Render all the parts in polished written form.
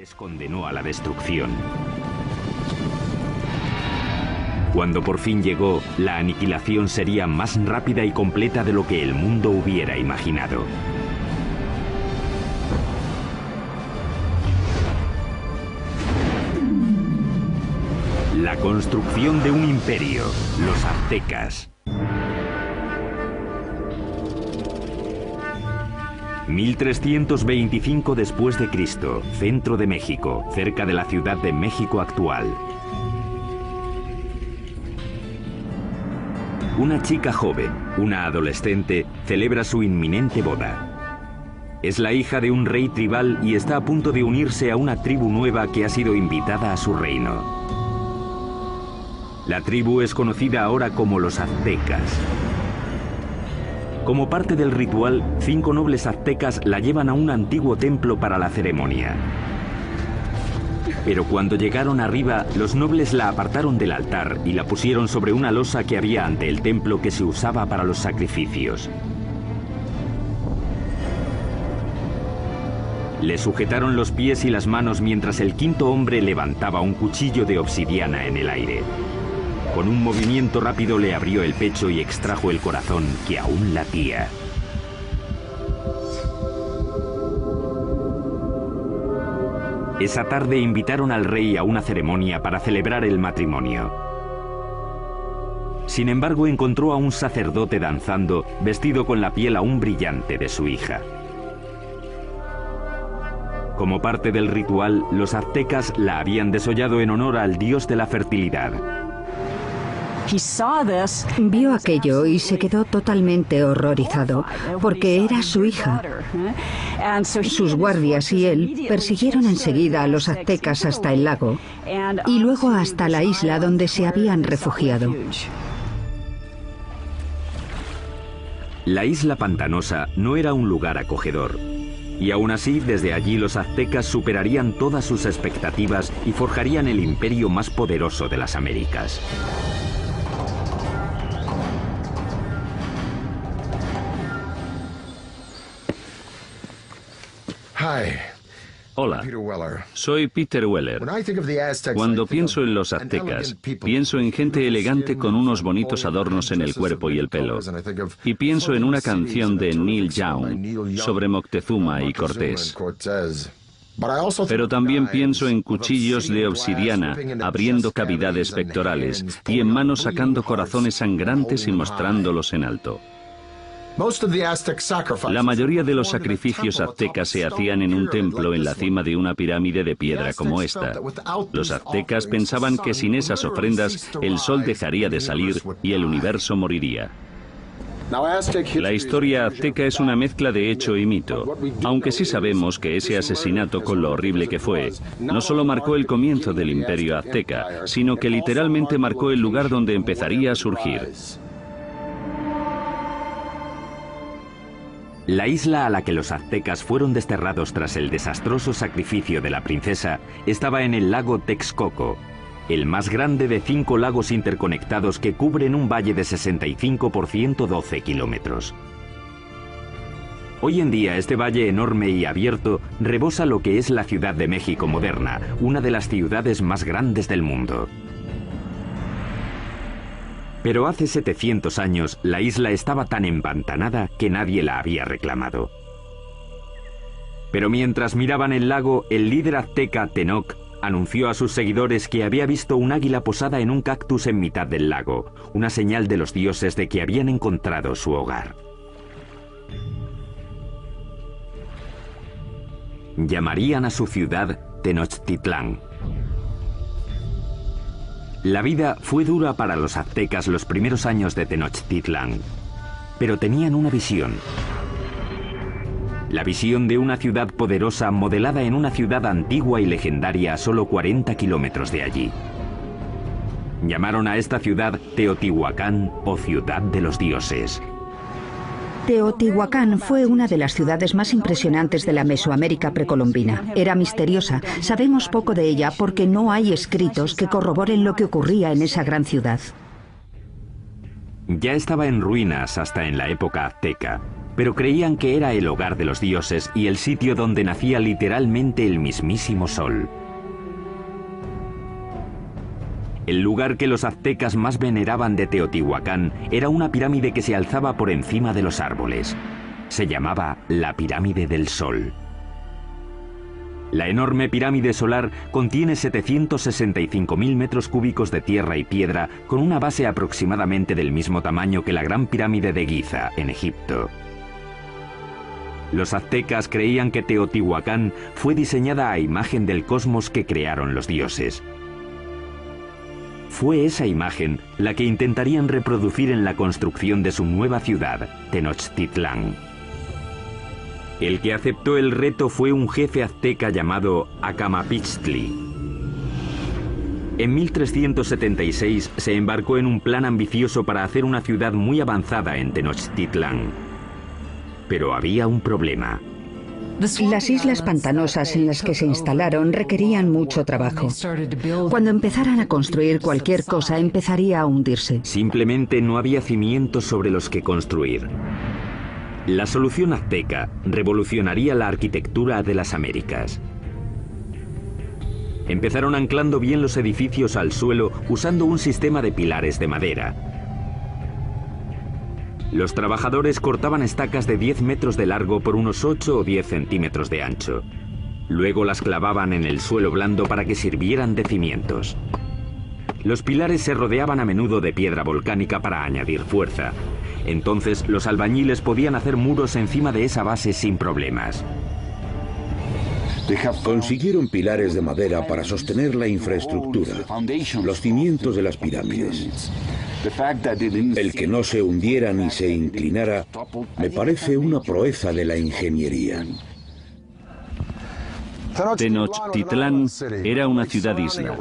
les condenó a la destrucción. Cuando por fin llegó, la aniquilación sería más rápida y completa de lo que el mundo hubiera imaginado. La construcción de un imperio, los aztecas. 1325 después de Cristo, centro de México, cerca de la Ciudad de México actual. Una chica joven, una adolescente, celebra su inminente boda. Es la hija de un rey tribal y está a punto de unirse a una tribu nueva que ha sido invitada a su reino. La tribu es conocida ahora como los aztecas. Como parte del ritual, 5 nobles aztecas la llevan a un antiguo templo para la ceremonia. Pero cuando llegaron arriba, los nobles la apartaron del altar y la pusieron sobre una losa que había ante el templo que se usaba para los sacrificios. Le sujetaron los pies y las manos mientras el 5.º hombre levantaba un cuchillo de obsidiana en el aire. Con un movimiento rápido le abrió el pecho y extrajo el corazón que aún latía. Esa tarde invitaron al rey a una ceremonia para celebrar el matrimonio. Sin embargo, encontró a un sacerdote danzando, vestido con la piel aún brillante de su hija. Como parte del ritual, los aztecas la habían desollado en honor al dios de la fertilidad. Vio aquello y se quedó totalmente horrorizado, porque era su hija. Sus guardias y él persiguieron enseguida a los aztecas hasta el lago y luego hasta la isla donde se habían refugiado. La isla pantanosa no era un lugar acogedor. Y aún así, desde allí los aztecas superarían todas sus expectativas y forjarían el imperio más poderoso de las Américas. Hola, soy Peter Weller. Cuando pienso en los aztecas, pienso en gente elegante con unos bonitos adornos en el cuerpo y el pelo. Y pienso en una canción de Neil Young sobre Moctezuma y Cortés. Pero también pienso en cuchillos de obsidiana abriendo cavidades pectorales y en manos sacando corazones sangrantes y mostrándolos en alto. La mayoría de los sacrificios aztecas se hacían en un templo en la cima de una pirámide de piedra como esta. Los aztecas pensaban que sin esas ofrendas el sol dejaría de salir y el universo moriría. La historia azteca es una mezcla de hecho y mito, aunque sí sabemos que ese asesinato, con lo horrible que fue, no solo marcó el comienzo del imperio azteca, sino que literalmente marcó el lugar donde empezaría a surgir. La isla a la que los aztecas fueron desterrados tras el desastroso sacrificio de la princesa estaba en el lago Texcoco, el más grande de 5 lagos interconectados que cubren un valle de 65 por 112 kilómetros. Hoy en día este valle enorme y abierto rebosa lo que es la Ciudad de México moderna, una de las ciudades más grandes del mundo. Pero hace 700 años la isla estaba tan empantanada que nadie la había reclamado. Pero mientras miraban el lago, el líder azteca Tenoch anunció a sus seguidores que había visto un águila posada en un cactus en mitad del lago, una señal de los dioses de que habían encontrado su hogar. Llamarían a su ciudad Tenochtitlán. La vida fue dura para los aztecas los primeros años de Tenochtitlán, pero tenían una visión. La visión de una ciudad poderosa modelada en una ciudad antigua y legendaria a solo 40 kilómetros de allí. Llamaron a esta ciudad Teotihuacán o Ciudad de los Dioses. Teotihuacán fue una de las ciudades más impresionantes de la Mesoamérica precolombina. Era misteriosa. Sabemos poco de ella porque no hay escritos que corroboren lo que ocurría en esa gran ciudad. Ya estaba en ruinas hasta en la época azteca. pero creían que era el hogar de los dioses y el sitio donde nacía literalmente el mismísimo sol. El lugar que los aztecas más veneraban de Teotihuacán era una pirámide que se alzaba por encima de los árboles. Se llamaba la Pirámide del Sol. La enorme pirámide solar contiene 765.000 metros cúbicos de tierra y piedra con una base aproximadamente del mismo tamaño que la Gran Pirámide de Giza, en Egipto. Los aztecas creían que Teotihuacán fue diseñada a imagen del cosmos que crearon los dioses. Fue esa imagen la que intentarían reproducir en la construcción de su nueva ciudad, Tenochtitlán. El que aceptó el reto fue un jefe azteca llamado Acamapixtli. En 1376 se embarcó en un plan ambicioso para hacer una ciudad muy avanzada en Tenochtitlán. Pero había un problema. Las islas pantanosas en las que se instalaron requerían mucho trabajo. Cuando empezaran a construir cualquier cosa, empezaría a hundirse. Simplemente no había cimientos sobre los que construir. La solución azteca revolucionaría la arquitectura de las Américas. Empezaron anclando bien los edificios al suelo usando un sistema de pilares de madera. Los trabajadores cortaban estacas de 10 metros de largo por unos 8 o 10 centímetros de ancho. Luego las clavaban en el suelo blando para que sirvieran de cimientos. Los pilares se rodeaban a menudo de piedra volcánica para añadir fuerza. Entonces los albañiles podían hacer muros encima de esa base sin problemas. Consiguieron pilares de madera para sostener la infraestructura, los cimientos de las pirámides. El que no se hundiera ni se inclinara me parece una proeza de la ingeniería. Tenochtitlán era una ciudad-isla,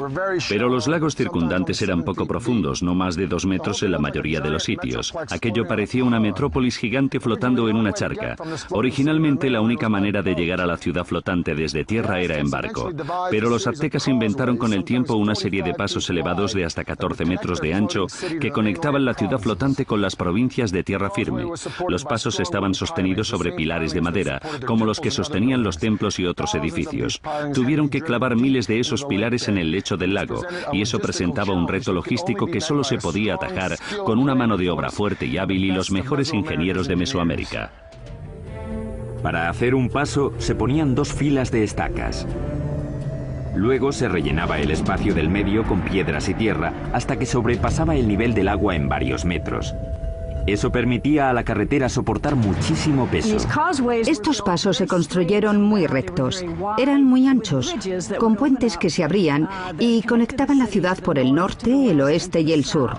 pero los lagos circundantes eran poco profundos, no más de 2 metros en la mayoría de los sitios. Aquello parecía una metrópolis gigante flotando en una charca. Originalmente la única manera de llegar a la ciudad flotante desde tierra era en barco, pero los aztecas inventaron con el tiempo una serie de pasos elevados de hasta 14 metros de ancho que conectaban la ciudad flotante con las provincias de tierra firme. Los pasos estaban sostenidos sobre pilares de madera, como los que sostenían los templos y otros edificios. Tuvieron que clavar miles de esos pilares en el lecho del lago, y eso presentaba un reto logístico que solo se podía atajar con una mano de obra fuerte y hábil y los mejores ingenieros de Mesoamérica. Para hacer un paso se ponían 2 filas de estacas. Luego se rellenaba el espacio del medio con piedras y tierra hasta que sobrepasaba el nivel del agua en varios metros. Eso permitía a la carretera soportar muchísimo peso. Estos pasos se construyeron muy rectos. Eran muy anchos, con puentes que se abrían y conectaban la ciudad por el norte, el oeste y el sur.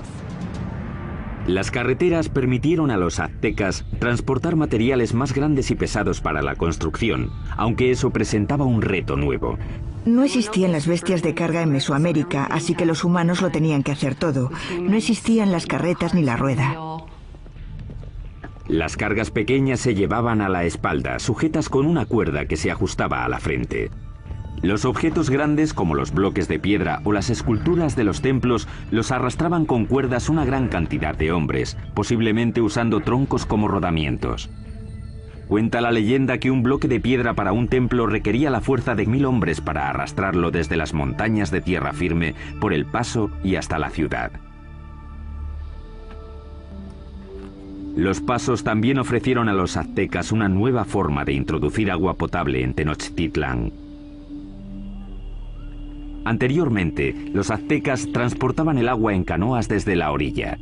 Las carreteras permitieron a los aztecas transportar materiales más grandes y pesados para la construcción, aunque eso presentaba un reto nuevo. No existían las bestias de carga en Mesoamérica, así que los humanos lo tenían que hacer todo. No existían las carretas ni la rueda. Las cargas pequeñas se llevaban a la espalda, sujetas con una cuerda que se ajustaba a la frente. Los objetos grandes, como los bloques de piedra o las esculturas de los templos, los arrastraban con cuerdas una gran cantidad de hombres, posiblemente usando troncos como rodamientos. Cuenta la leyenda que un bloque de piedra para un templo requería la fuerza de 1000 hombres para arrastrarlo desde las montañas de tierra firme por el paso y hasta la ciudad. Los pasos también ofrecieron a los aztecas una nueva forma de introducir agua potable en Tenochtitlán. Anteriormente, los aztecas transportaban el agua en canoas desde la orilla.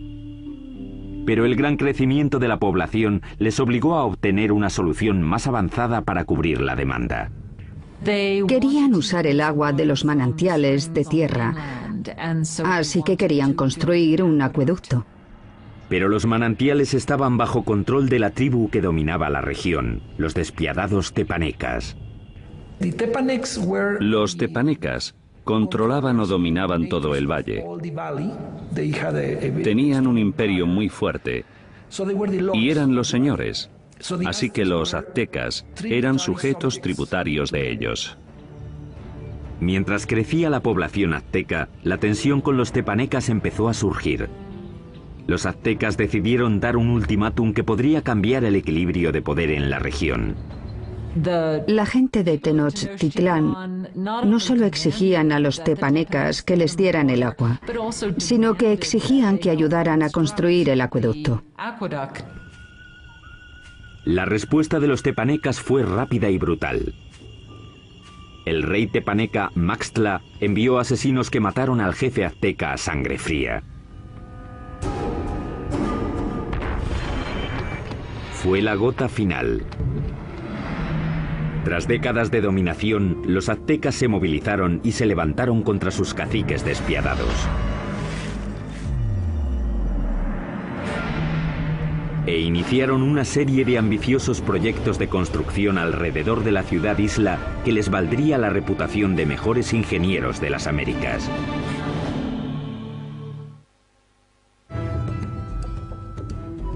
Pero el gran crecimiento de la población les obligó a obtener una solución más avanzada para cubrir la demanda. Querían usar el agua de los manantiales de tierra, así que querían construir un acueducto. Pero los manantiales estaban bajo control de la tribu que dominaba la región, los despiadados tepanecas. Los tepanecas controlaban o dominaban todo el valle. Tenían un imperio muy fuerte y eran los señores, así que los aztecas eran sujetos tributarios de ellos. Mientras crecía la población azteca, la tensión con los tepanecas empezó a surgir. Los aztecas decidieron dar un ultimátum que podría cambiar el equilibrio de poder en la región. La gente de Tenochtitlán no solo exigían a los tepanecas que les dieran el agua, sino que exigían que ayudaran a construir el acueducto. La respuesta de los tepanecas fue rápida y brutal. El rey tepaneca Maxtla envió asesinos que mataron al jefe azteca a sangre fría. Fue la gota final. Tras décadas de dominación, los aztecas se movilizaron y se levantaron contra sus caciques despiadados. E iniciaron una serie de ambiciosos proyectos de construcción alrededor de la ciudad-isla que les valdría la reputación de mejores ingenieros de las Américas.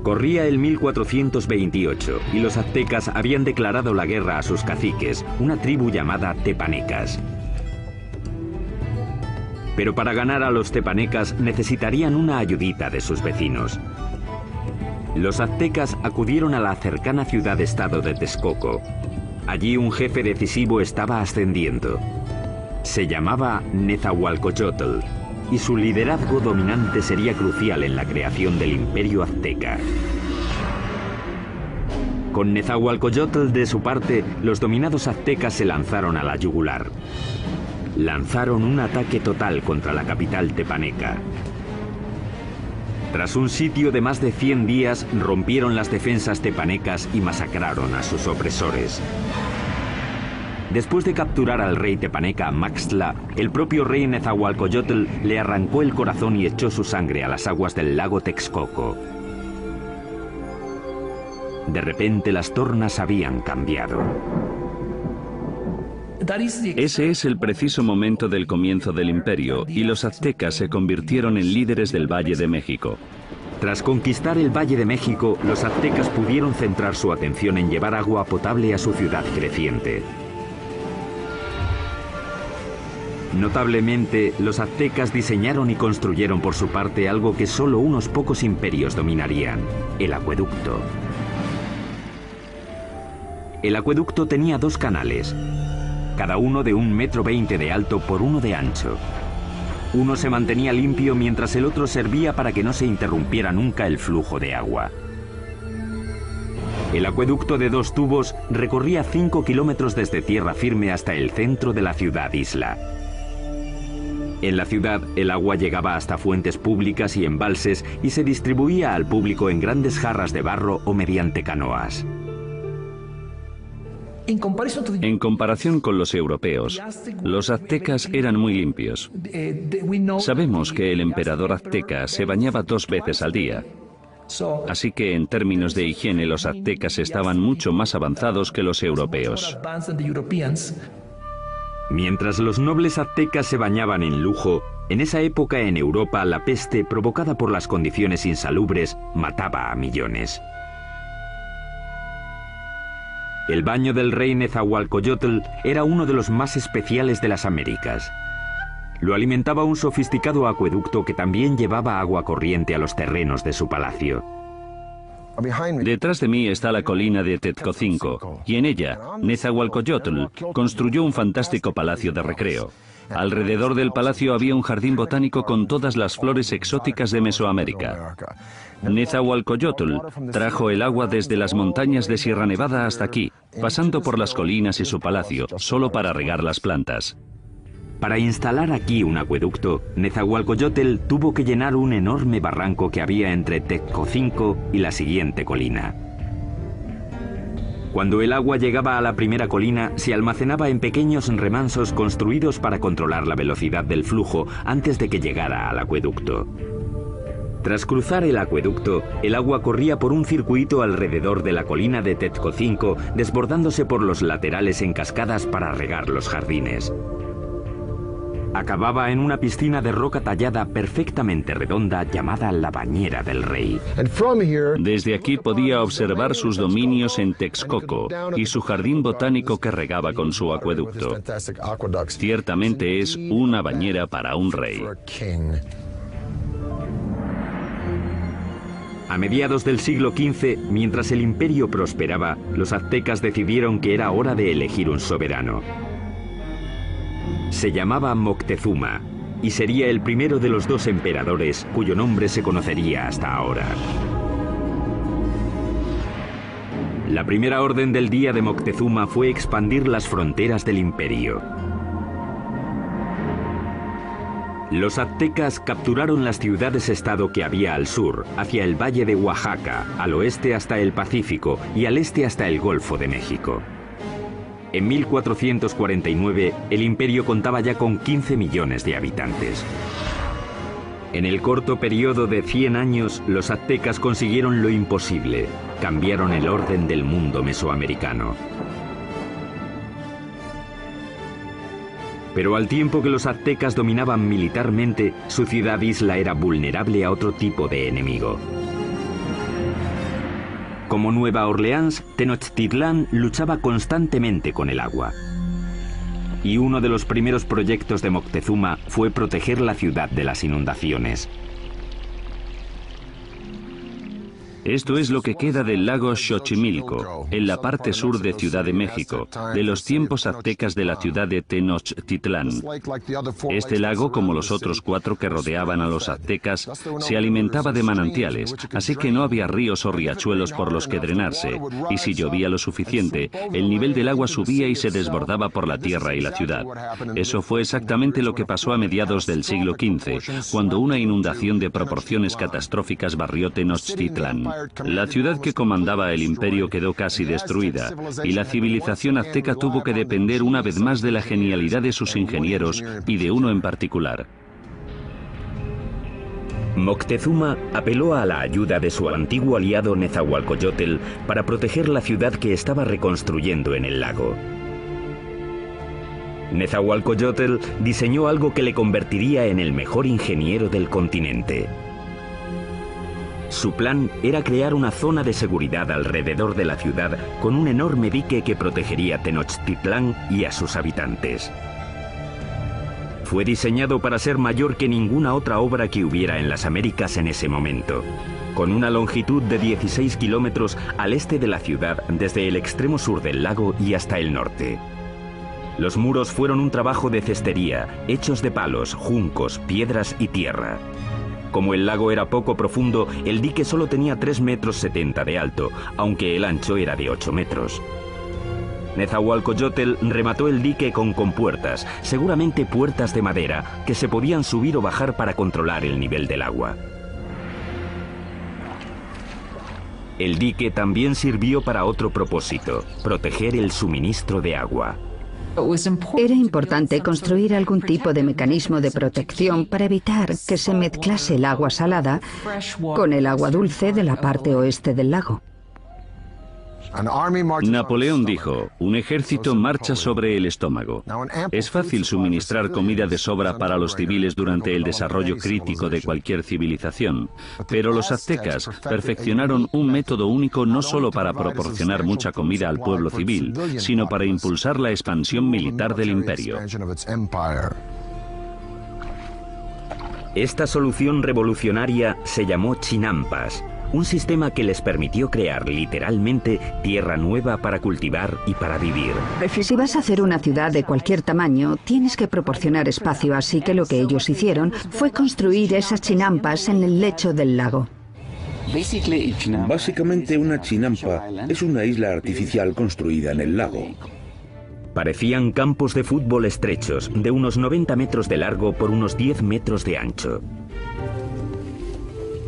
Corría el 1428 y los aztecas habían declarado la guerra a sus caciques, una tribu llamada tepanecas. Pero para ganar a los tepanecas necesitarían una ayudita de sus vecinos. Los aztecas acudieron a la cercana ciudad-estado de Texcoco. Allí un jefe decisivo estaba ascendiendo. Se llamaba Nezahualcóyotl, y su liderazgo dominante sería crucial en la creación del imperio azteca. Con Nezahualcóyotl de su parte, los dominados aztecas se lanzaron a la yugular. Lanzaron un ataque total contra la capital tepaneca. Tras un sitio de más de 100 días, rompieron las defensas tepanecas y masacraron a sus opresores. Después de capturar al rey tepaneca Maxtla, el propio rey Nezahualcóyotl le arrancó el corazón y echó su sangre a las aguas del lago Texcoco. De repente las tornas habían cambiado. Ese es el preciso momento del comienzo del imperio, y los aztecas se convirtieron en líderes del Valle de México. Tras conquistar el Valle de México, los aztecas pudieron centrar su atención en llevar agua potable a su ciudad creciente. Notablemente, los aztecas diseñaron y construyeron por su parte algo que solo unos pocos imperios dominarían: el acueducto. El acueducto tenía 2 canales, cada uno de 1,20 m de alto por 1 de ancho. Uno se mantenía limpio mientras el otro servía para que no se interrumpiera nunca el flujo de agua. El acueducto de 2 tubos recorría 5 kilómetros desde tierra firme hasta el centro de la ciudad-isla. En la ciudad, el agua llegaba hasta fuentes públicas y embalses y se distribuía al público en grandes jarras de barro o mediante canoas. En comparación con los europeos, los aztecas eran muy limpios. Sabemos que el emperador azteca se bañaba 2 veces al día. Así que en términos de higiene los aztecas estaban mucho más avanzados que los europeos. Mientras los nobles aztecas se bañaban en lujo, en esa época en Europa la peste, provocada por las condiciones insalubres, mataba a millones. El baño del rey Nezahualcóyotl era uno de los más especiales de las Américas. Lo alimentaba un sofisticado acueducto que también llevaba agua corriente a los terrenos de su palacio. Detrás de mí está la colina de Tezcocinco, y en ella, Nezahualcóyotl construyó un fantástico palacio de recreo. Alrededor del palacio había un jardín botánico con todas las flores exóticas de Mesoamérica. Nezahualcóyotl trajo el agua desde las montañas de Sierra Nevada hasta aquí, pasando por las colinas y su palacio, solo para regar las plantas. Para instalar aquí un acueducto, Nezahualcóyotl tuvo que llenar un enorme barranco que había entre Tezcocinco y la siguiente colina. Cuando el agua llegaba a la primera colina, se almacenaba en pequeños remansos construidos para controlar la velocidad del flujo antes de que llegara al acueducto. Tras cruzar el acueducto, el agua corría por un circuito alrededor de la colina de Tezcocinco, desbordándose por los laterales en cascadas para regar los jardines. Acababa en una piscina de roca tallada perfectamente redonda llamada la Bañera del Rey. Desde aquí podía observar sus dominios en Texcoco y su jardín botánico que regaba con su acueducto. Ciertamente es una bañera para un rey. A mediados del siglo XV, mientras el imperio prosperaba, los aztecas decidieron que era hora de elegir un soberano. Se llamaba Moctezuma y sería el primero de los 2 emperadores cuyo nombre se conocería hasta ahora. La primera orden del día de Moctezuma fue expandir las fronteras del imperio. Los aztecas capturaron las ciudades-estado que había al sur, hacia el valle de Oaxaca, al oeste hasta el Pacífico y al este hasta el Golfo de México. En 1449, el imperio contaba ya con 15 millones de habitantes. En el corto periodo de 100 años, los aztecas consiguieron lo imposible. Cambiaron el orden del mundo mesoamericano. Pero al tiempo que los aztecas dominaban militarmente, su ciudad-isla era vulnerable a otro tipo de enemigo. Como Nueva Orleans, Tenochtitlán luchaba constantemente con el agua. Y uno de los primeros proyectos de Moctezuma fue proteger la ciudad de las inundaciones. Esto es lo que queda del lago Xochimilco, en la parte sur de Ciudad de México, de los tiempos aztecas de la ciudad de Tenochtitlán. Este lago, como los otros 4 que rodeaban a los aztecas, se alimentaba de manantiales, así que no había ríos o riachuelos por los que drenarse, y si llovía lo suficiente, el nivel del agua subía y se desbordaba por la tierra y la ciudad. Eso fue exactamente lo que pasó a mediados del siglo XV, cuando una inundación de proporciones catastróficas barrió Tenochtitlán. La ciudad que comandaba el imperio quedó casi destruida, y la civilización azteca tuvo que depender una vez más de la genialidad de sus ingenieros y de uno en particular. Moctezuma apeló a la ayuda de su antiguo aliado Nezahualcóyotl para proteger la ciudad que estaba reconstruyendo en el lago. Nezahualcóyotl diseñó algo que le convertiría en el mejor ingeniero del continente. Su plan era crear una zona de seguridad alrededor de la ciudad con un enorme dique que protegería Tenochtitlán y a sus habitantes. Fue diseñado para ser mayor que ninguna otra obra que hubiera en las Américas en ese momento, con una longitud de 16 kilómetros al este de la ciudad desde el extremo sur del lago y hasta el norte. Los muros fueron un trabajo de cestería, hechos de palos, juncos, piedras y tierra. Como el lago era poco profundo, el dique solo tenía 3,70 metros de alto, aunque el ancho era de 8 metros. Nezahualcóyotl remató el dique con compuertas, seguramente puertas de madera, que se podían subir o bajar para controlar el nivel del agua. El dique también sirvió para otro propósito, proteger el suministro de agua. Era importante construir algún tipo de mecanismo de protección para evitar que se mezclase el agua salada con el agua dulce de la parte oeste del lago. Napoleón dijo, un ejército marcha sobre el estómago. Es fácil suministrar comida de sobra para los civiles durante el desarrollo crítico de cualquier civilización, pero los aztecas perfeccionaron un método único no solo para proporcionar mucha comida al pueblo civil, sino para impulsar la expansión militar del imperio. Esta solución revolucionaria se llamó chinampas, un sistema que les permitió crear literalmente tierra nueva para cultivar y para vivir. Si vas a hacer una ciudad de cualquier tamaño, tienes que proporcionar espacio, así que lo que ellos hicieron fue construir esas chinampas en el lecho del lago. Básicamente una chinampa es una isla artificial construida en el lago. Parecían campos de fútbol estrechos, de unos 90 metros de largo por unos 10 metros de ancho.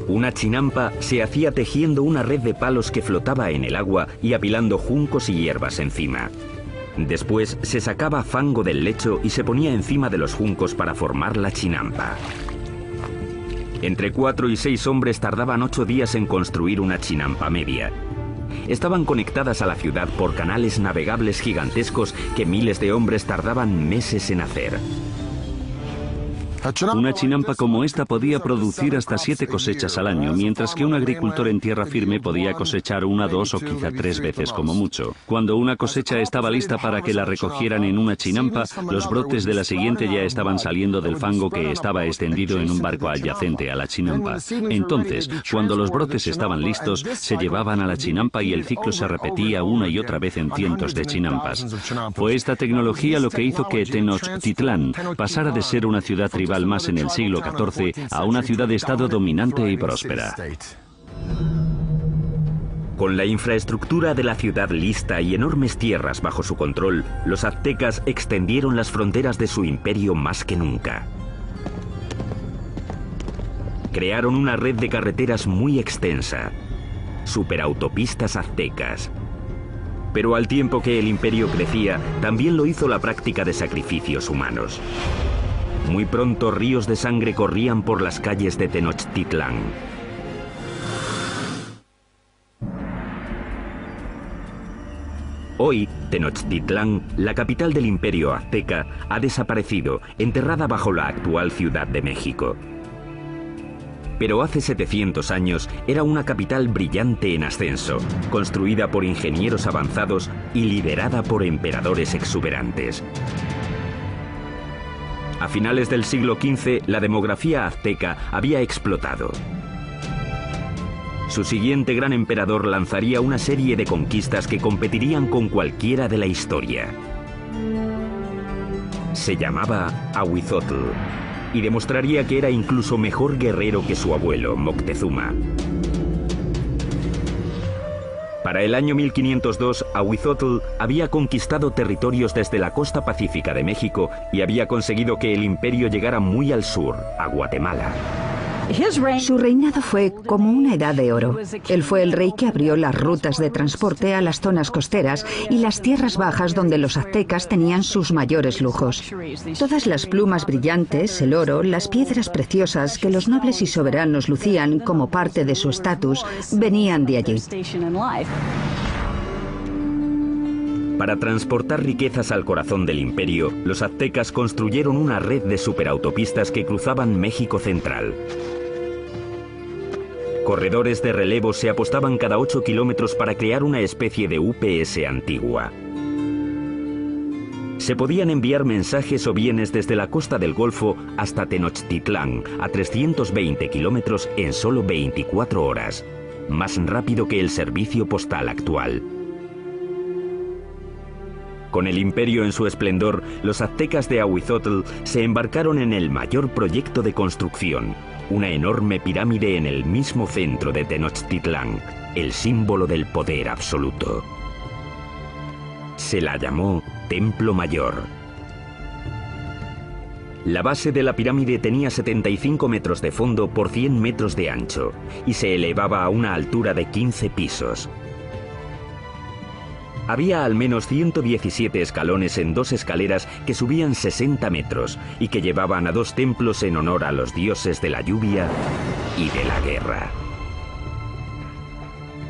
Una chinampa se hacía tejiendo una red de palos que flotaba en el agua y apilando juncos y hierbas encima. Después se sacaba fango del lecho y se ponía encima de los juncos para formar la chinampa. Entre 4 y 6 hombres tardaban 8 días en construir una chinampa media. Estaban conectadas a la ciudad por canales navegables gigantescos que miles de hombres tardaban meses en hacer. Una chinampa como esta podía producir hasta 7 cosechas al año, mientras que un agricultor en tierra firme podía cosechar 1, 2 o quizá 3 veces como mucho. Cuando una cosecha estaba lista para que la recogieran en una chinampa, los brotes de la siguiente ya estaban saliendo del fango que estaba extendido en un barco adyacente a la chinampa. Entonces, cuando los brotes estaban listos, se llevaban a la chinampa y el ciclo se repetía una y otra vez en cientos de chinampas. Fue esta tecnología lo que hizo que Tenochtitlán pasara de ser una ciudad tribal más en el siglo XIV a una ciudad-estado dominante y próspera. Con la infraestructura de la ciudad lista y enormes tierras bajo su control, los aztecas extendieron las fronteras de su imperio más que nunca. Crearon una red de carreteras muy extensa, superautopistas aztecas. Pero al tiempo que el imperio crecía, también lo hizo la práctica de sacrificios humanos. Muy pronto ríos de sangre corrían por las calles de Tenochtitlán. Hoy, Tenochtitlán, la capital del imperio azteca, ha desaparecido, enterrada bajo la actual Ciudad de México. Pero hace 700 años era una capital brillante en ascenso, construida por ingenieros avanzados y liderada por emperadores exuberantes. A finales del siglo XV, la demografía azteca había explotado. Su siguiente gran emperador lanzaría una serie de conquistas que competirían con cualquiera de la historia. Se llamaba Ahuizotl y demostraría que era incluso mejor guerrero que su abuelo, Moctezuma. Para el año 1502, Ahuizotl había conquistado territorios desde la costa pacífica de México y había conseguido que el imperio llegara muy al sur, a Guatemala. Su reinado fue como una edad de oro. Él fue el rey que abrió las rutas de transporte a las zonas costeras y las tierras bajas donde los aztecas tenían sus mayores lujos. Todas las plumas brillantes, el oro, las piedras preciosas que los nobles y soberanos lucían como parte de su estatus, venían de allí. Para transportar riquezas al corazón del imperio, los aztecas construyeron una red de superautopistas que cruzaban México central. Corredores de relevo se apostaban cada 8 kilómetros para crear una especie de UPS antigua. Se podían enviar mensajes o bienes desde la costa del Golfo hasta Tenochtitlán, a 320 kilómetros en solo 24 horas, más rápido que el servicio postal actual. Con el imperio en su esplendor, los aztecas de Ahuizotl se embarcaron en el mayor proyecto de construcción, una enorme pirámide en el mismo centro de Tenochtitlán, el símbolo del poder absoluto. Se la llamó Templo Mayor. La base de la pirámide tenía 75 metros de fondo por 100 metros de ancho y se elevaba a una altura de 15 pisos. Había al menos 117 escalones en 2 escaleras que subían 60 metros y que llevaban a 2 templos en honor a los dioses de la lluvia y de la guerra.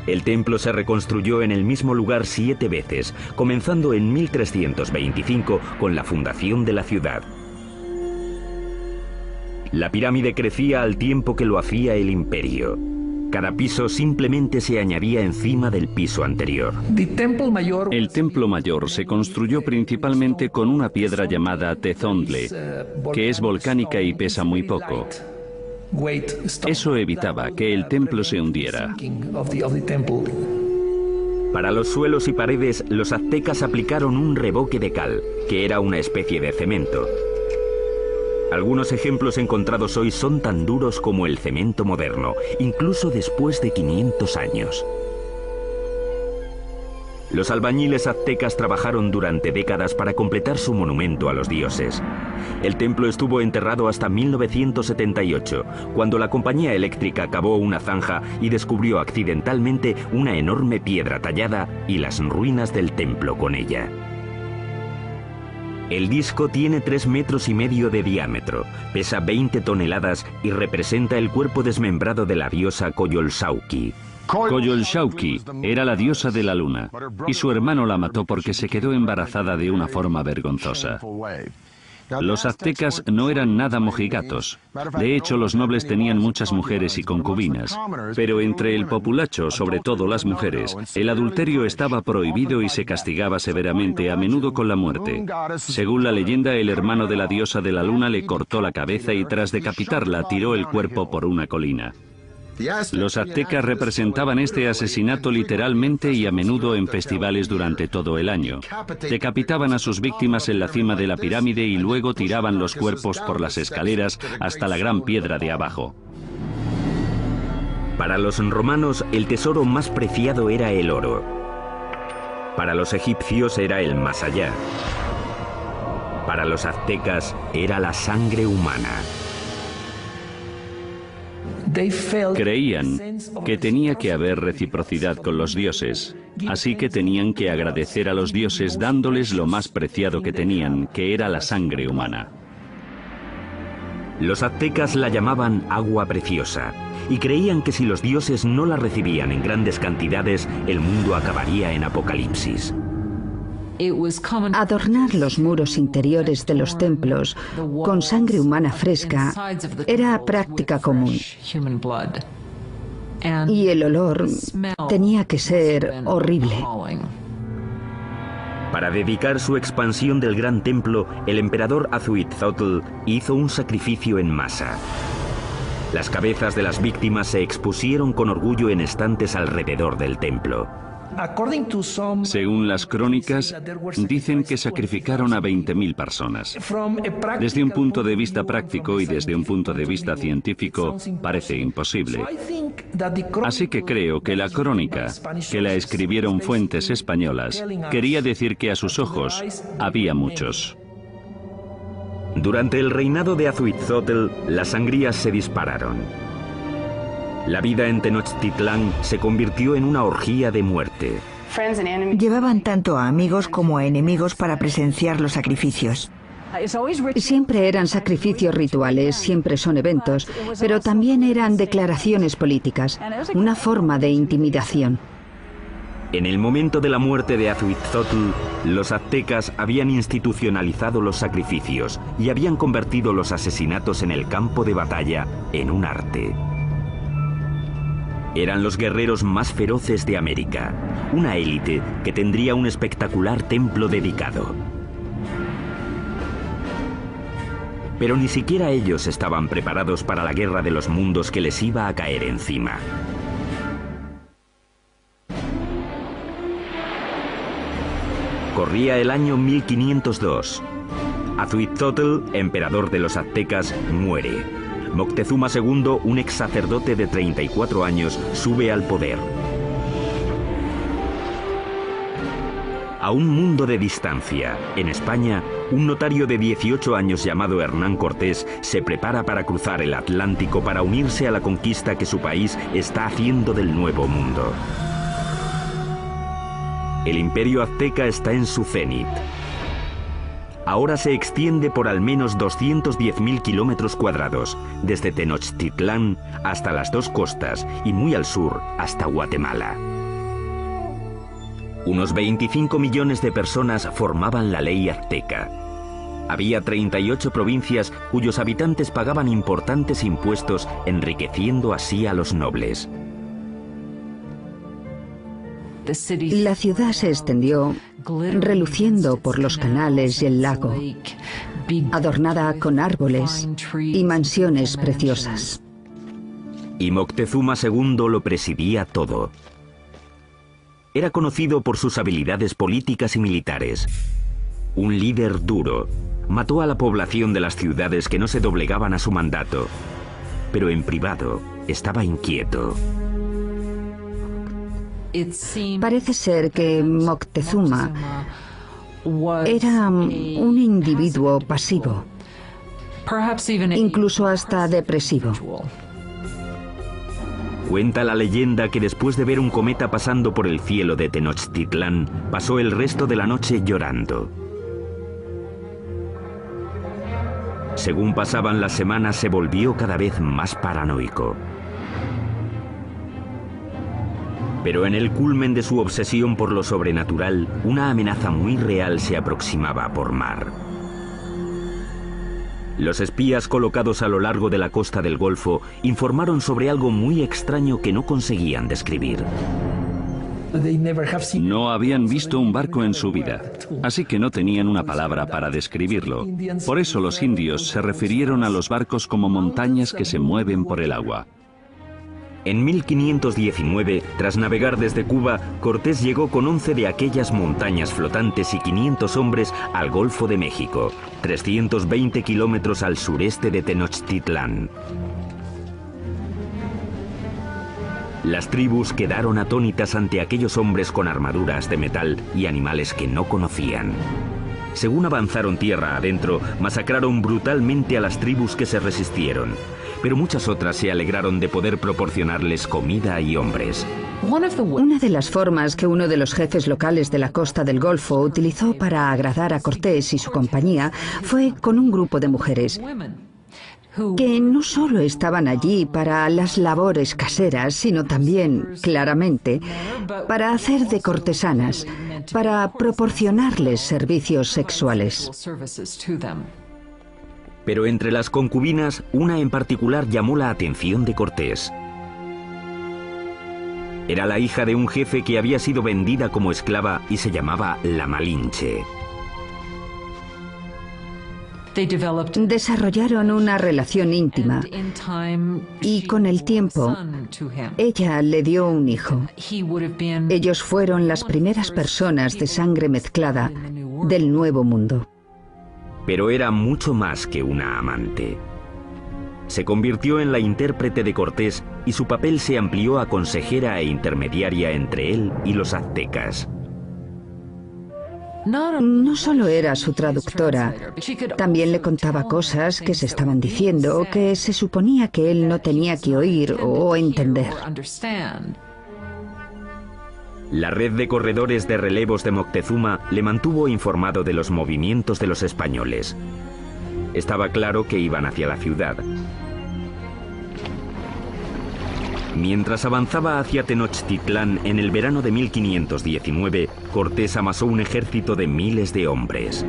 El templo se reconstruyó en el mismo lugar 7 veces, comenzando en 1325 con la fundación de la ciudad. La pirámide crecía al tiempo que lo hacía el imperio. Cada piso simplemente se añadía encima del piso anterior. El templo mayor se construyó principalmente con una piedra llamada tezontle, que es volcánica y pesa muy poco. Eso evitaba que el templo se hundiera. Para los suelos y paredes, los aztecas aplicaron un revoque de cal, que era una especie de cemento. Algunos ejemplos encontrados hoy son tan duros como el cemento moderno, incluso después de 500 años. Los albañiles aztecas trabajaron durante décadas para completar su monumento a los dioses. El templo estuvo enterrado hasta 1978, cuando la compañía eléctrica cavó una zanja y descubrió accidentalmente una enorme piedra tallada y las ruinas del templo con ella. El disco tiene 3,5 metros de diámetro, pesa 20 toneladas y representa el cuerpo desmembrado de la diosa Coyolxauhqui. Coyolxauhqui era la diosa de la luna, y su hermano la mató porque se quedó embarazada de una forma vergonzosa. Los aztecas no eran nada mojigatos. De hecho, los nobles tenían muchas mujeres y concubinas. Pero entre el populacho, sobre todo las mujeres, el adulterio estaba prohibido y se castigaba severamente, a menudo con la muerte. Según la leyenda, el hermano de la diosa de la luna le cortó la cabeza y tras decapitarla tiró el cuerpo por una colina. Los aztecas representaban este asesinato literalmente y a menudo en festivales durante todo el año. Decapitaban a sus víctimas en la cima de la pirámide y luego tiraban los cuerpos por las escaleras hasta la gran piedra de abajo. Para los romanos, el tesoro más preciado era el oro. Para los egipcios era el más allá. Para los aztecas era la sangre humana. Creían que tenía que haber reciprocidad con los dioses, así que tenían que agradecer a los dioses dándoles lo más preciado que tenían, que era la sangre humana. Los aztecas la llamaban agua preciosa y creían que si los dioses no la recibían en grandes cantidades, el mundo acabaría en apocalipsis. Adornar los muros interiores de los templos con sangre humana fresca era práctica común. Y el olor tenía que ser horrible. Para dedicar su expansión del gran templo, el emperador Azhuitzotl hizo un sacrificio en masa. Las cabezas de las víctimas se expusieron con orgullo en estantes alrededor del templo. Según las crónicas, dicen que sacrificaron a 20.000 personas. Desde un punto de vista práctico y desde un punto de vista científico, parece imposible. Así que creo que la crónica, que la escribieron fuentes españolas, quería decir que a sus ojos había muchos. Durante el reinado de Azhuitzotl, las sangrías se dispararon. La vida en Tenochtitlán se convirtió en una orgía de muerte. Llevaban tanto a amigos como a enemigos para presenciar los sacrificios. Siempre eran sacrificios rituales, siempre son eventos, pero también eran declaraciones políticas, una forma de intimidación. En el momento de la muerte de Azhuitzotl, los aztecas habían institucionalizado los sacrificios y habían convertido los asesinatos en el campo de batalla en un arte. Eran los guerreros más feroces de América, una élite que tendría un espectacular templo dedicado. Pero ni siquiera ellos estaban preparados para la guerra de los mundos que les iba a caer encima. Corría el año 1502. Azhuitzotl, emperador de los aztecas, muere. Moctezuma II, un ex sacerdote de 34 años, sube al poder. A un mundo de distancia, en España, un notario de 18 años llamado Hernán Cortés se prepara para cruzar el Atlántico para unirse a la conquista que su país está haciendo del Nuevo Mundo. El imperio azteca está en su cenit. Ahora se extiende por al menos 210.000 kilómetros cuadrados, desde Tenochtitlán hasta las dos costas y muy al sur hasta Guatemala. Unos 25 millones de personas formaban la ley azteca. Había 38 provincias cuyos habitantes pagaban importantes impuestos, enriqueciendo así a los nobles. La ciudad se extendió, reluciendo por los canales y el lago, adornada con árboles y mansiones preciosas. Y Moctezuma II lo presidía todo. Era conocido por sus habilidades políticas y militares. Un líder duro, mató a la población de las ciudades que no se doblegaban a su mandato, pero en privado estaba inquieto. Parece ser que Moctezuma era un individuo pasivo, incluso hasta depresivo. Cuenta la leyenda que después de ver un cometa pasando por el cielo de Tenochtitlán, pasó el resto de la noche llorando. Según pasaban las semanas, se volvió cada vez más paranoico. Pero en el culmen de su obsesión por lo sobrenatural, una amenaza muy real se aproximaba por mar. Los espías colocados a lo largo de la costa del Golfo informaron sobre algo muy extraño que no conseguían describir. No habían visto un barco en su vida, así que no tenían una palabra para describirlo. Por eso los indios se refirieron a los barcos como montañas que se mueven por el agua. En 1519, tras navegar desde Cuba, Cortés llegó con 11 de aquellas montañas flotantes y 500 hombres al Golfo de México, 320 kilómetros al sureste de Tenochtitlán. Las tribus quedaron atónitas ante aquellos hombres con armaduras de metal y animales que no conocían. Según avanzaron tierra adentro, masacraron brutalmente a las tribus que se resistieron, pero muchas otras se alegraron de poder proporcionarles comida y hombres. Una de las formas que uno de los jefes locales de la costa del Golfo utilizó para agradar a Cortés y su compañía fue con un grupo de mujeres que no solo estaban allí para las labores caseras, sino también, claramente, para hacer de cortesanas, para proporcionarles servicios sexuales. Pero entre las concubinas, una en particular llamó la atención de Cortés. Era la hija de un jefe que había sido vendida como esclava y se llamaba La Malinche. Desarrollaron una relación íntima y con el tiempo ella le dio un hijo. Ellos fueron las primeras personas de sangre mezclada del Nuevo Mundo. Pero era mucho más que una amante. Se convirtió en la intérprete de Cortés y su papel se amplió a consejera e intermediaria entre él y los aztecas. No solo era su traductora, también le contaba cosas que se estaban diciendo que se suponía que él no tenía que oír o entender. La red de corredores de relevos de Moctezuma le mantuvo informado de los movimientos de los españoles. Estaba claro que iban hacia la ciudad. Mientras avanzaba hacia Tenochtitlán en el verano de 1519, Cortés amasó un ejército de miles de hombres.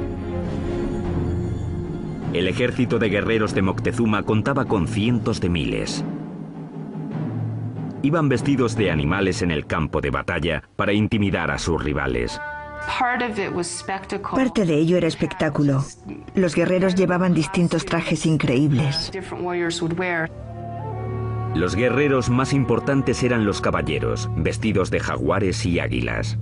El ejército de guerreros de Moctezuma contaba con cientos de miles. Iban vestidos de animales en el campo de batalla para intimidar a sus rivales. Parte de ello era espectáculo. Los guerreros llevaban distintos trajes increíbles. Los guerreros más importantes eran los caballeros, vestidos de jaguares y águilas.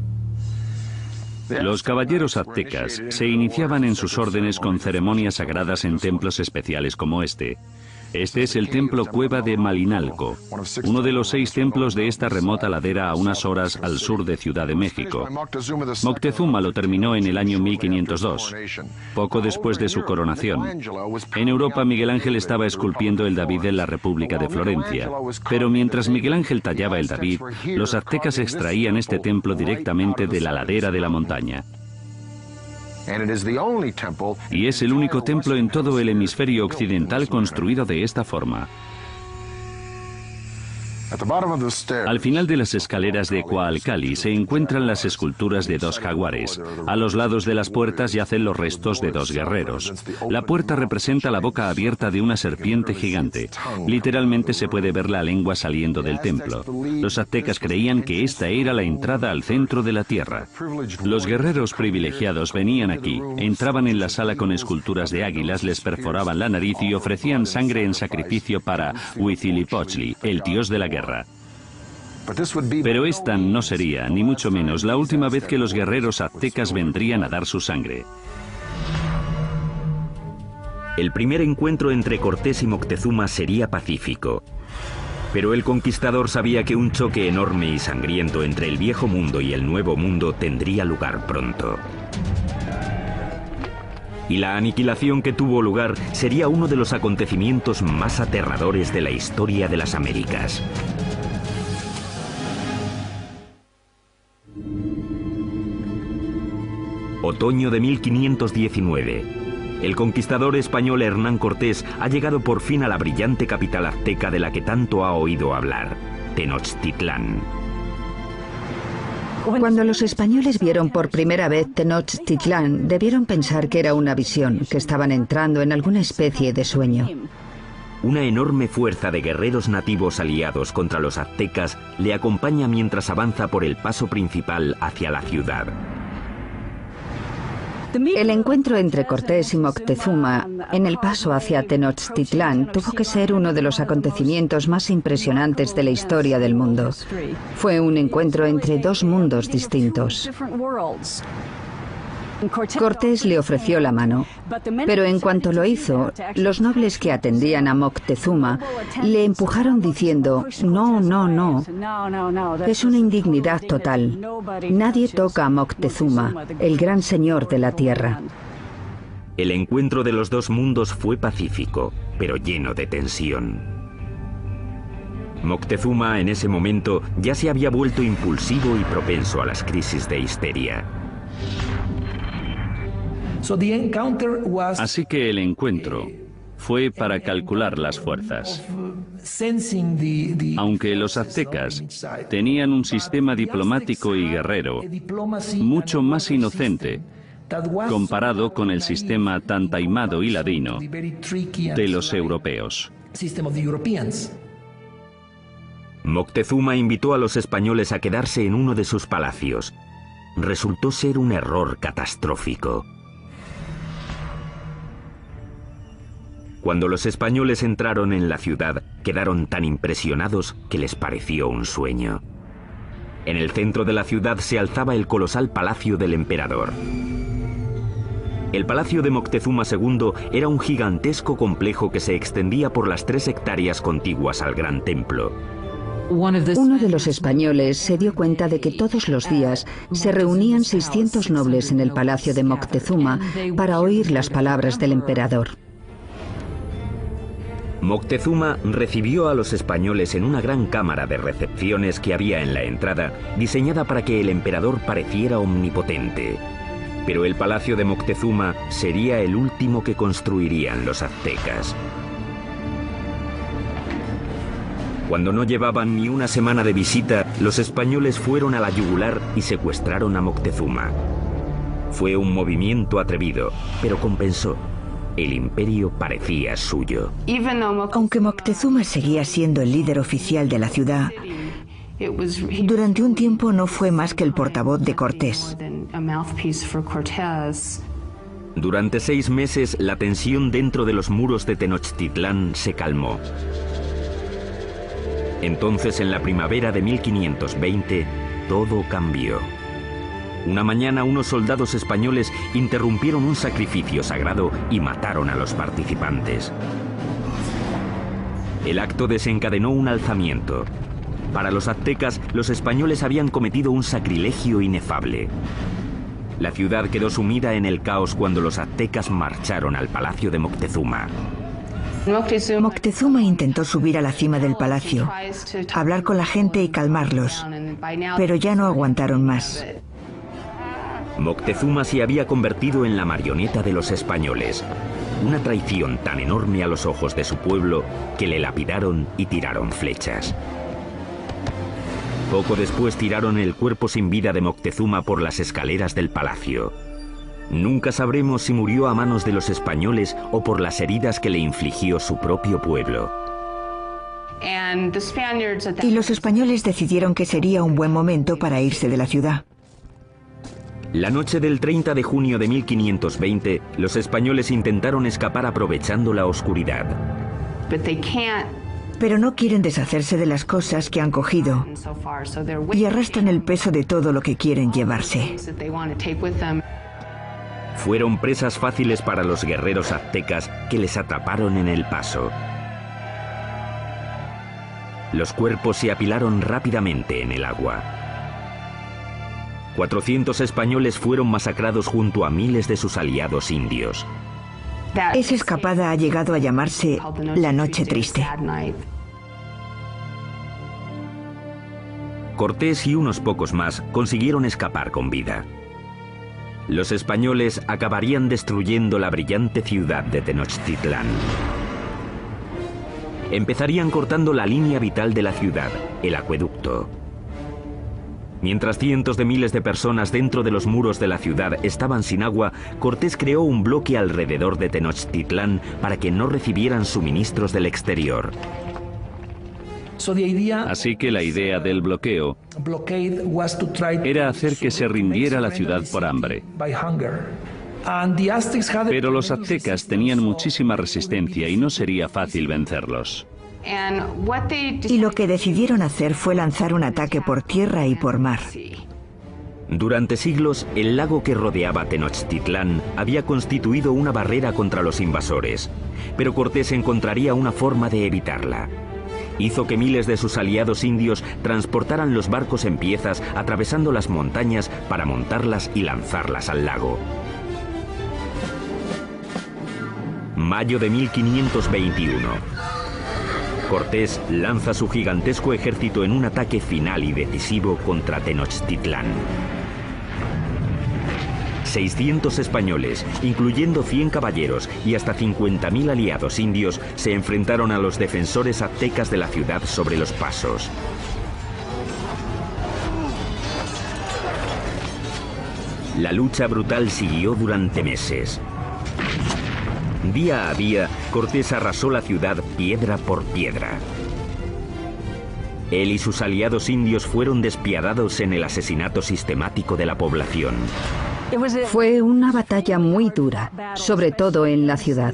Los caballeros aztecas se iniciaban en sus órdenes con ceremonias sagradas en templos especiales como este. Este es el templo Cueva de Malinalco, uno de los 6 templos de esta remota ladera a unas horas al sur de Ciudad de México. Moctezuma lo terminó en el año 1502, poco después de su coronación. En Europa, Miguel Ángel estaba esculpiendo el David en la República de Florencia. Pero mientras Miguel Ángel tallaba el David, los aztecas extraían este templo directamente de la ladera de la montaña. Y es el único templo en todo el hemisferio occidental construido de esta forma. Al final de las escaleras de Coalcali se encuentran las esculturas de 2 jaguares. A los lados de las puertas yacen los restos de 2 guerreros. La puerta representa la boca abierta de una serpiente gigante. Literalmente se puede ver la lengua saliendo del templo. Los aztecas creían que esta era la entrada al centro de la tierra. Los guerreros privilegiados venían aquí, entraban en la sala con esculturas de águilas, les perforaban la nariz y ofrecían sangre en sacrificio para Huitzilopochtli, el dios de la guerra. Pero esta no sería, ni mucho menos, la última vez que los guerreros aztecas vendrían a dar su sangre. El primer encuentro entre Cortés y Moctezuma sería pacífico. Pero el conquistador sabía que un choque enorme y sangriento entre el viejo mundo y el nuevo mundo tendría lugar pronto. Y la aniquilación que tuvo lugar sería uno de los acontecimientos más aterradores de la historia de las Américas. Otoño de 1519. El conquistador español Hernán Cortés ha llegado por fin a la brillante capital azteca de la que tanto ha oído hablar, Tenochtitlán. Cuando los españoles vieron por primera vez Tenochtitlán, debieron pensar que era una visión, que estaban entrando en alguna especie de sueño. Una enorme fuerza de guerreros nativos aliados contra los aztecas le acompaña mientras avanza por el paso principal hacia la ciudad. El encuentro entre Cortés y Moctezuma en el paso hacia Tenochtitlán tuvo que ser uno de los acontecimientos más impresionantes de la historia del mundo. Fue un encuentro entre dos mundos distintos. Cortés le ofreció la mano, pero en cuanto lo hizo, los nobles que atendían a Moctezuma le empujaron diciendo: no, no, no, es una indignidad total. Nadie toca a Moctezuma, el gran señor de la tierra. El encuentro de los dos mundos fue pacífico, pero lleno de tensión. Moctezuma en ese momento ya se había vuelto impulsivo y propenso a las crisis de histeria. Así que el encuentro fue para calcular las fuerzas. Aunque los aztecas tenían un sistema diplomático y guerrero mucho más inocente comparado con el sistema tan taimado y ladino de los europeos. Moctezuma invitó a los españoles a quedarse en uno de sus palacios. Resultó ser un error catastrófico. Cuando los españoles entraron en la ciudad, quedaron tan impresionados que les pareció un sueño. En el centro de la ciudad se alzaba el colosal palacio del emperador. El palacio de Moctezuma II era un gigantesco complejo que se extendía por las 3 hectáreas contiguas al gran templo. Uno de los españoles se dio cuenta de que todos los días se reunían 600 nobles en el palacio de Moctezuma para oír las palabras del emperador. Moctezuma recibió a los españoles en una gran cámara de recepciones que había en la entrada, diseñada para que el emperador pareciera omnipotente. Pero el palacio de Moctezuma sería el último que construirían los aztecas. Cuando no llevaban ni una semana de visita, los españoles fueron a la yugular y secuestraron a Moctezuma. Fue un movimiento atrevido, pero compensó. El imperio parecía suyo. Aunque Moctezuma seguía siendo el líder oficial de la ciudad, durante un tiempo no fue más que el portavoz de Cortés. Durante 6 meses, la tensión dentro de los muros de Tenochtitlán se calmó. Entonces, en la primavera de 1520, todo cambió. Una mañana, unos soldados españoles interrumpieron un sacrificio sagrado y mataron a los participantes. El acto desencadenó un alzamiento. Para los aztecas, los españoles habían cometido un sacrilegio inefable. La ciudad quedó sumida en el caos cuando los aztecas marcharon al palacio de Moctezuma. Moctezuma intentó subir a la cima del palacio, hablar con la gente y calmarlos, pero ya no aguantaron más. Moctezuma se había convertido en la marioneta de los españoles. Una traición tan enorme a los ojos de su pueblo que le lapidaron y tiraron flechas. Poco después tiraron el cuerpo sin vida de Moctezuma por las escaleras del palacio. Nunca sabremos si murió a manos de los españoles o por las heridas que le infligió su propio pueblo. Y los españoles decidieron que sería un buen momento para irse de la ciudad. La noche del 30 de junio de 1520, los españoles intentaron escapar aprovechando la oscuridad. Pero no quieren deshacerse de las cosas que han cogido y arrastran el peso de todo lo que quieren llevarse. Fueron presas fáciles para los guerreros aztecas que les atraparon en el paso. Los cuerpos se apilaron rápidamente en el agua. 400 españoles fueron masacrados junto a miles de sus aliados indios. Esa escapada ha llegado a llamarse la Noche Triste. Cortés y unos pocos más consiguieron escapar con vida. Los españoles acabarían destruyendo la brillante ciudad de Tenochtitlán. Empezarían cortando la línea vital de la ciudad, el acueducto. Mientras cientos de miles de personas dentro de los muros de la ciudad estaban sin agua, Cortés creó un bloque alrededor de Tenochtitlán para que no recibieran suministros del exterior. Así que la idea del bloqueo era hacer que se rindiera la ciudad por hambre. Pero los aztecas tenían muchísima resistencia y no sería fácil vencerlos. Y lo que decidieron hacer fue lanzar un ataque por tierra y por mar. Durante siglos, el lago que rodeaba Tenochtitlán había constituido una barrera contra los invasores, pero Cortés encontraría una forma de evitarla. Hizo que miles de sus aliados indios transportaran los barcos en piezas atravesando las montañas para montarlas y lanzarlas al lago. Mayo de 1521. Cortés lanza su gigantesco ejército en un ataque final y decisivo contra Tenochtitlán. 600 españoles, incluyendo 100 caballeros y hasta 50.000 aliados indios, se enfrentaron a los defensores aztecas de la ciudad sobre los pasos. La lucha brutal siguió durante meses. Día a día, Cortés arrasó la ciudad piedra por piedra. Él y sus aliados indios fueron despiadados en el asesinato sistemático de la población. Fue una batalla muy dura, sobre todo en la ciudad.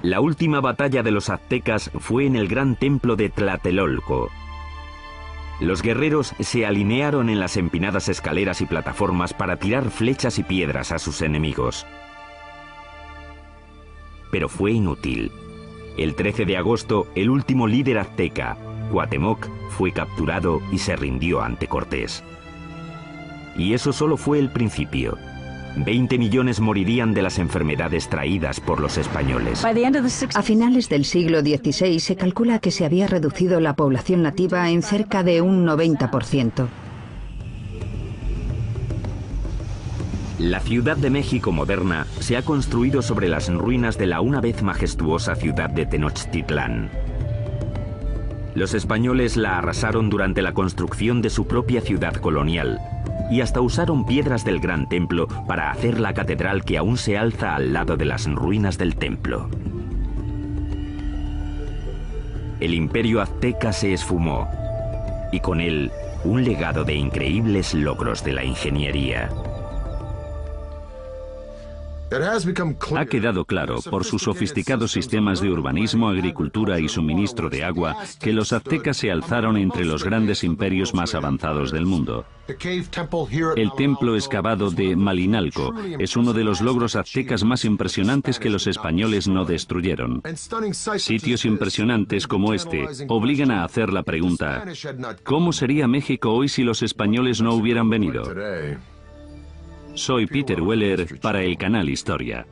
La última batalla de los aztecas fue en el gran templo de Tlatelolco. Los guerreros se alinearon en las empinadas escaleras y plataformas para tirar flechas y piedras a sus enemigos. Pero fue inútil. El 13 de agosto, el último líder azteca, Cuauhtémoc, fue capturado y se rindió ante Cortés. Y eso solo fue el principio. 20 millones morirían de las enfermedades traídas por los españoles. A finales del siglo XVI se calcula que se había reducido la población nativa en cerca de un 90%. La Ciudad de México moderna se ha construido sobre las ruinas de la una vez majestuosa ciudad de Tenochtitlán. Los españoles la arrasaron durante la construcción de su propia ciudad colonial y hasta usaron piedras del Gran Templo para hacer la catedral que aún se alza al lado de las ruinas del templo. El imperio azteca se esfumó y con él un legado de increíbles logros de la ingeniería. Ha quedado claro, por sus sofisticados sistemas de urbanismo, agricultura y suministro de agua, que los aztecas se alzaron entre los grandes imperios más avanzados del mundo. El templo excavado de Malinalco es uno de los logros aztecas más impresionantes que los españoles no destruyeron. Sitios impresionantes como este obligan a hacer la pregunta: ¿cómo sería México hoy si los españoles no hubieran venido? Soy Peter Weller para el canal Historia.